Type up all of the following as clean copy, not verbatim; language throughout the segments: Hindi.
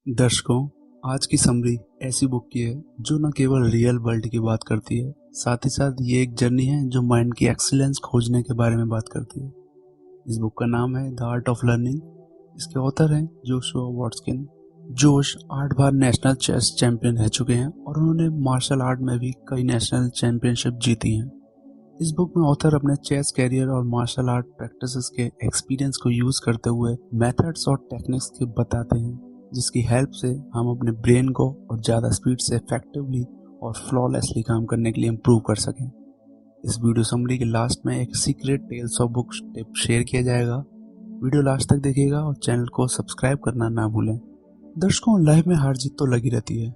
दर्शकों, आज की समरी ऐसी बुक की है जो न केवल रियल वर्ल्ड की बात करती है, साथ ही साथ ये एक जर्नी है जो माइंड की एक्सीलेंस खोजने के बारे में बात करती है। इस बुक का नाम है द आर्ट ऑफ लर्निंग। इसके ऑथर हैं जोशुआ वॉटकिंस। जोश 8 बार नेशनल चेस चैंपियन रह चुके हैं और उन्होंने मार्शल आर्ट में भी कई नेशनल चैंपियनशिप जीती हैं। इस बुक में ऑथर अपने चेस कैरियर और मार्शल आर्ट प्रैक्टिसेस के एक्सपीरियंस को यूज करते हुए मेथड्स और टेक्निक्स के बताते हैं, जिसकी हेल्प से हम अपने ब्रेन को और ज़्यादा स्पीड से इफेक्टिवली और फ्लॉलेसली काम करने के लिए इम्प्रूव कर सकें। इस वीडियो समरी के लास्ट में एक secret tales of book tip share किया जाएगा। वीडियो लास्ट तक देखिएगा और चैनल को सब्सक्राइब करना ना भूलें। दर्शकों, लाइफ में हार जीत तो लगी रहती है,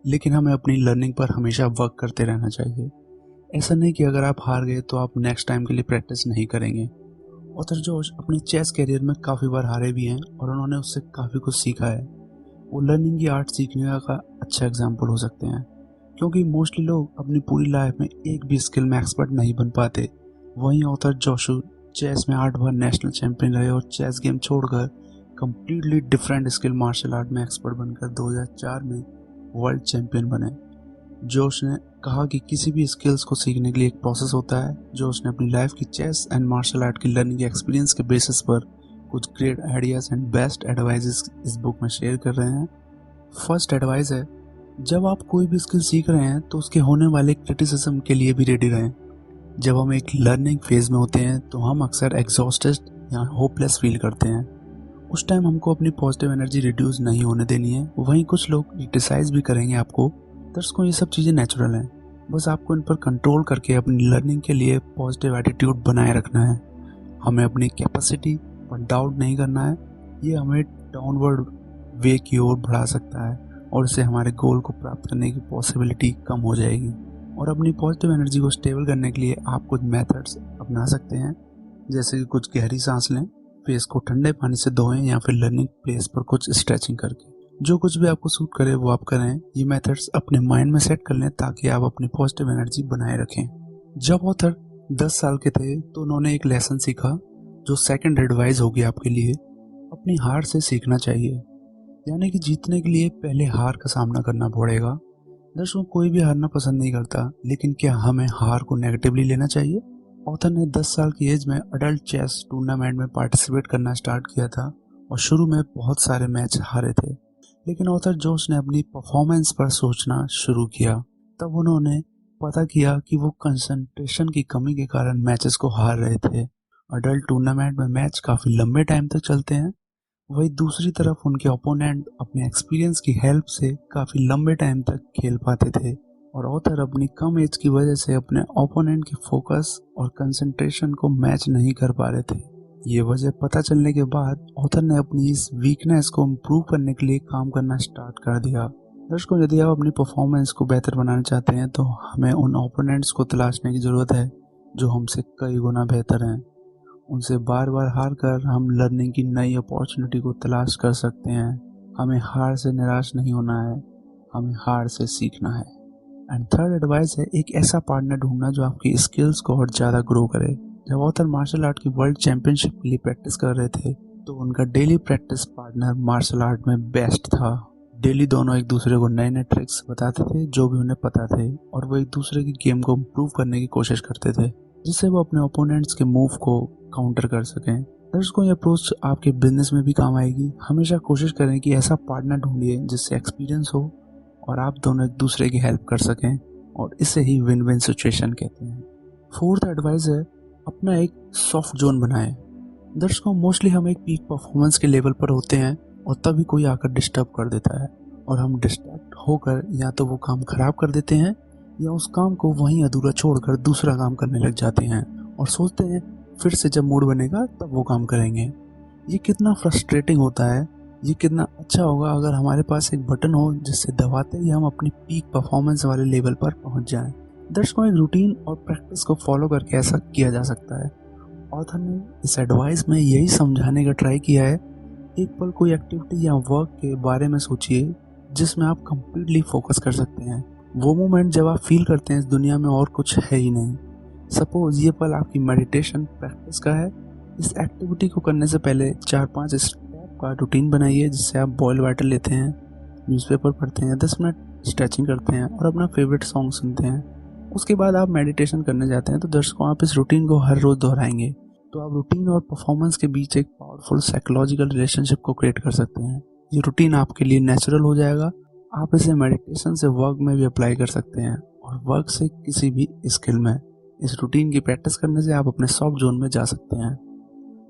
लेकिन हमें अपनी लर्निंग पर हमेशा वर्क करते रहना चाहिए। ऐसा नहीं कि अगर आप हार गए तो आप नेक्स्ट टाइम के लिए प्रैक्टिस नहीं करेंगे। ऑथर जोश अपने चेस करियर में काफ़ी बार हारे भी हैं और उन्होंने उससे काफ़ी कुछ सीखा है। वो लर्निंग की आर्ट सीखने का अच्छा एग्जाम्पल हो सकते हैं, क्योंकि मोस्टली लोग अपनी पूरी लाइफ में एक भी स्किल में एक्सपर्ट नहीं बन पाते। वहीं ऑथर जोशु चेस में 8 बार नेशनल चैंपियन रहे और चेस गेम छोड़कर completely different skill martial art में एक्सपर्ट बनकर 2004 में वर्ल्ड चैंपियन बने। जोश ने कहा कि किसी भी स्किल्स को सीखने के लिए एक प्रोसेस होता है। जोश ने अपनी लाइफ की चेस एंड मार्शल आर्ट की लर्निंग एक्सपीरियंस के बेसिस पर कुछ great ideas and best advises इस बुक में शेयर कर रहे हैं। फर्स्ट एडवाइस है, जब आप कोई भी स्किल सीख रहे हैं तो उसके होने वाले क्रिटिसिज्म के लिए भी रेडी रहें। जब हम एक लर्निंग फेज में होते हैं तो हम अक्सर एग्जॉस्टेड या होपलेस फील करते हैं। उस टाइम हमको अपनी पॉजिटिव एनर्जी रिड्यूस नहीं होने देनी है। वहीं कुछ लोग क्रिटिसाइज भी करेंगे आपको। दर्शकों, ये सब चीज़ें नेचुरल हैं, बस आपको इन पर कंट्रोल करके अपनी लर्निंग के लिए पॉजिटिव एटीट्यूड बनाए रखना है। हमें अपनी कैपेसिटी पर डाउट नहीं करना है। ये हमें डाउनवर्ड वे की ओर बढ़ा सकता है और इससे हमारे गोल को प्राप्त करने की पॉसिबिलिटी कम हो जाएगी। और अपनी पॉजिटिव एनर्जी को स्टेबल करने के लिए आप कुछ मेथड्स अपना सकते हैं, जैसे कि कुछ गहरी सांस लें, फेस को ठंडे पानी से धोएं या फिर लर्निंग प्लेस पर कुछ स्ट्रेचिंग करके। जो कुछ भी आपको सूट करे वो आप करें। ये मेथड्स अपने माइंड में सेट कर लें ताकि आप अपनी पॉजिटिव एनर्जी बनाए रखें। जब ऑथर 10 साल के थे तो उन्होंने एक लेसन सीखा जो सेकंड एडवाइस होगी आपके लिए। अपनी हार से सीखना चाहिए, यानी कि जीतने के लिए पहले हार का सामना करना पड़ेगा। दर्शकों, कोई भी हारना पसंद नहीं करता, लेकिन क्या हमें हार को नेगेटिवली लेना चाहिए? ऑथर ने 10 साल की एज में अडल्ट चेस टूर्नामेंट में पार्टिसिपेट करना स्टार्ट किया था और शुरू में बहुत सारे मैच हारे थे। लेकिन ऑथर जोश ने अपनी परफॉर्मेंस पर सोचना शुरू किया। तब उन्होंने पता किया कि वो कंसंट्रेशन की कमी के कारण मैचेस को हार रहे थे। अडल्ट टूर्नामेंट में मैच काफ़ी लंबे टाइम तक चलते हैं, वही दूसरी तरफ उनके ओपोनेंट अपने एक्सपीरियंस की हेल्प से काफ़ी लंबे टाइम तक खेल पाते थे। और ऑथर अपनी कम एज की वजह से अपने ओपोनेंट के फोकस और कंसंट्रेशन को मैच नहीं कर पा रहे थे। ये वजह पता चलने के बाद ऑथर ने अपनी इस वीकनेस को इम्प्रूव करने के लिए काम करना स्टार्ट कर दिया। दर्शकों, यदि आप अपनी परफॉर्मेंस को बेहतर बनाना चाहते हैं तो हमें उन ओपोनेंट्स को तलाशने की ज़रूरत है जो हमसे कई गुना बेहतर हैं। उनसे बार बार हार कर हम लर्निंग की नई अपॉर्चुनिटी को तलाश कर सकते हैं। हमें हार से निराश नहीं होना है, हमें हार से सीखना है। एंड थर्ड एडवाइस है, एक ऐसा पार्टनर ढूंढना जो आपकी स्किल्स को और ज़्यादा ग्रो करे। जब ऑथर मार्शल आर्ट की वर्ल्ड चैंपियनशिप के लिए प्रैक्टिस कर रहे थे तो उनका daily practice partner martial art में बेस्ट था। डेली दोनों एक दूसरे को नए नए ट्रिक्स बताते थे जो भी उन्हें पता थे, और वो एक दूसरे की गेम को इम्प्रूव करने की कोशिश करते थे, जिससे वो अपने ओपोनेंट्स के मूव को काउंटर कर सकें। दर्शकों, ये अप्रोच आपके बिजनेस में भी काम आएगी। हमेशा कोशिश करें कि ऐसा पार्टनर ढूंढिए जिससे एक्सपीरियंस हो और आप दोनों एक दूसरे की हेल्प कर सकें, और इसे ही विन विन सिचुएशन कहते हैं। फोर्थ एडवाइस है, अपना एक सॉफ्ट जोन बनाएं। दर्शकों, मोस्टली हम एक पीक परफॉर्मेंस के लेवल पर होते हैं और तभी कोई आकर डिस्टर्ब कर देता है और हम डिस्ट्रैक्ट होकर या तो वो काम खराब कर देते हैं या उस काम को वहीं अधूरा छोड़कर दूसरा काम करने लग जाते हैं और सोचते हैं फिर से जब मूड बनेगा तब वो काम करेंगे। ये कितना फ्रस्ट्रेटिंग होता है। ये कितना अच्छा होगा अगर हमारे पास एक बटन हो जिससे दबाते ही हम अपनी पीक परफॉर्मेंस वाले लेवल पर पहुंच जाएं। दर्शकों, एक रूटीन और प्रैक्टिस को फॉलो करके ऐसा किया जा सकता है। ऑथर ने इस एडवाइस में यही समझाने का ट्राई किया है, एक पल कोई एक्टिविटी या वर्क के बारे में सोचिए जिसमें आप कंप्लीटली फोकस कर सकते हैं। वो मोमेंट जब आप फील करते हैं इस दुनिया में और कुछ है ही नहीं। सपोज ये पल आपकी मेडिटेशन प्रैक्टिस का है। इस एक्टिविटी को करने से पहले 4-5 स्टेप का रूटीन बनाइए, जिससे आप बॉयल वाटर लेते हैं, न्यूज़पेपर पढ़ते हैं, 10 मिनट स्ट्रेचिंग करते हैं और अपना फेवरेट सॉन्ग सुनते हैं। उसके बाद आप मेडिटेशन करने जाते हैं। तो दर्शकों, आप इस रूटीन को हर रोज़ दोहराएंगे तो आप रूटीन और परफॉर्मेंस के बीच एक पावरफुल साइकोलॉजिकल रिलेशनशिप को क्रिएट कर सकते हैं। ये रूटीन आपके लिए नेचुरल हो जाएगा। आप इसे मेडिटेशन से वर्क में भी अप्लाई कर सकते हैं और वर्क से किसी भी स्किल में। इस रूटीन की प्रैक्टिस करने से आप अपने सॉफ्ट जोन में जा सकते हैं।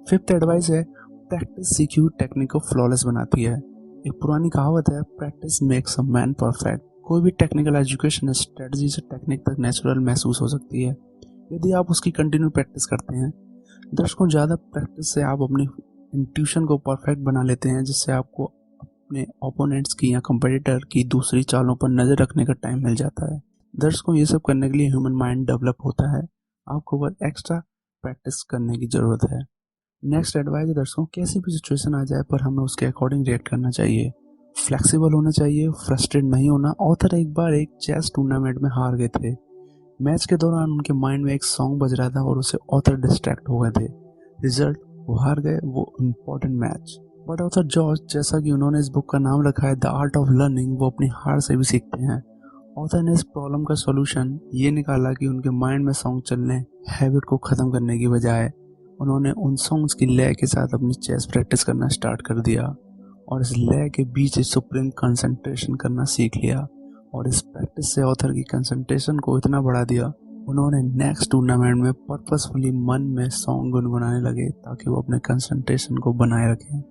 फिफ्थ एडवाइस है, प्रैक्टिस सीखी हुई टेक्निक को फ्लॉलेस बनाती है। एक पुरानी कहावत है, practice makes a man perfect. कोई भी टेक्निकल एजुकेशन स्ट्रेटजी से टेक्निक तक नेचुरल महसूस हो सकती है यदि आप उसकी कंटिन्यू प्रैक्टिस करते हैं। दर्शकों, ज़्यादा प्रैक्टिस से आप अपनी इंट्यूशन को परफेक्ट बना लेते हैं, जिससे आपको अपने ओपोनेंट्स की या कंपेटिटर की दूसरी चालों पर नज़र रखने का टाइम मिल जाता है। दर्शकों, ये सब करने के लिए ह्यूमन माइंड डेवलप होता है। आपको बस एक्स्ट्रा प्रैक्टिस करने की ज़रूरत है। नेक्स्ट एडवाइस है दर्शकों, कैसी भी सिचुएशन आ जाए पर हमें उसके अकॉर्डिंग रिएक्ट करना चाहिए। फ्लेक्सिबल होना चाहिए, फ्रस्ट्रेट नहीं होना। ऑथर एक बार एक चेस टूर्नामेंट में हार गए थे। मैच के दौरान उनके माइंड में एक सॉन्ग बज रहा था और उससे ऑथर डिस्ट्रैक्ट हो गए थे। रिजल्ट, वो हार गए वो important match. But author George, जैसा कि उन्होंने इस बुक का नाम रखा है द आर्ट ऑफ लर्निंग, वो अपनी हार से भी सीखते हैं। ऑथर ने इस प्रॉब्लम का सॉल्यूशन ये निकाला कि उनके माइंड में सॉन्ग चलने हैबिट को ख़त्म करने की बजाय उन्होंने उन सॉन्ग्स की लय के साथ अपनी चेस प्रैक्टिस करना स्टार्ट कर दिया और इस लय के बीच सुप्रीम कंसंट्रेशन करना सीख लिया। और इस प्रैक्टिस से ऑथर की कंसंट्रेशन को इतना बढ़ा दिया, उन्होंने नेक्स्ट टूर्नामेंट में पर्पसफुली मन में सॉन्ग गुनगुनाने लगे ताकि वो अपने कंसंट्रेशन को बनाए रखें।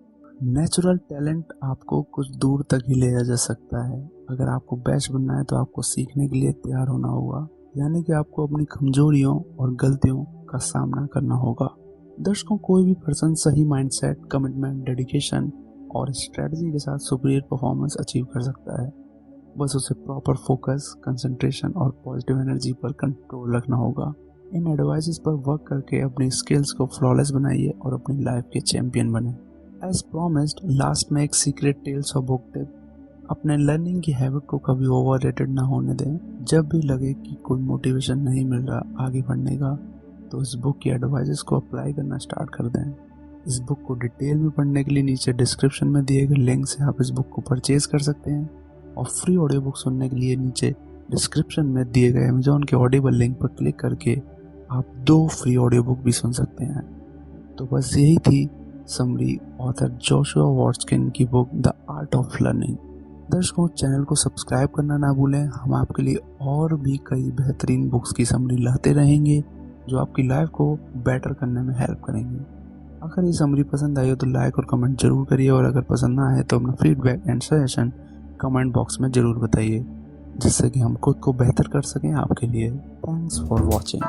नेचुरल टैलेंट आपको कुछ दूर तक ही ले जा सकता है। अगर आपको बेस्ट बनना है तो आपको सीखने के लिए तैयार होना होगा, यानी कि आपको अपनी कमजोरियों और गलतियों का सामना करना होगा। दर्शकों, कोई भी पर्सन सही माइंडसेट, कमिटमेंट, डेडिकेशन और स्ट्रेटजी के साथ सुपीरियर परफॉर्मेंस अचीव कर सकता है। बस उसे प्रॉपर फोकस, कंसंट्रेशन और पॉजिटिव एनर्जी पर कंट्रोल रखना होगा। इन एडवाइसेस पर वर्क करके अपनी स्किल्स को फ्लॉलेस बनाइए और अपनी लाइफ के चैंपियन बने। एज प्रॉमिस्ड, लास्ट में एक secret tales of book tip. अपने लर्निंग की हैबिट को कभी ओवररेटेड ना होने दें। जब भी लगे कि कोई मोटिवेशन नहीं मिल रहा आगे बढ़ने का, तो इस बुक की एडवाइसेस को अप्लाई करना स्टार्ट कर दें। इस बुक को डिटेल में पढ़ने के लिए नीचे डिस्क्रिप्शन में दिए गए लिंक से आप इस बुक को परचेज कर सकते हैं और फ्री ऑडियो बुक सुनने के लिए नीचे डिस्क्रिप्शन में दिए गए अमेज़न के ऑडिबल लिंक पर क्लिक करके आप 2 फ्री ऑडियो बुक भी सुन सकते हैं। तो बस यही थी समरी ऑथर जोशुआ वॉटकिन की book the art of learning. दर्शकों, चैनल को सब्सक्राइब करना ना भूलें। हम आपके लिए और भी कई बेहतरीन बुक्स की समरी लाते रहेंगे जो आपकी लाइफ को बेटर करने में हेल्प करेंगे। अगर ये समरी पसंद आई हो तो लाइक और कमेंट जरूर करिए, और अगर पसंद ना आए तो अपना feedback and suggestion comment box में ज़रूर बताइए, जिससे कि हम खुद को बेहतर कर सकें आपके लिए। Thanks for watching.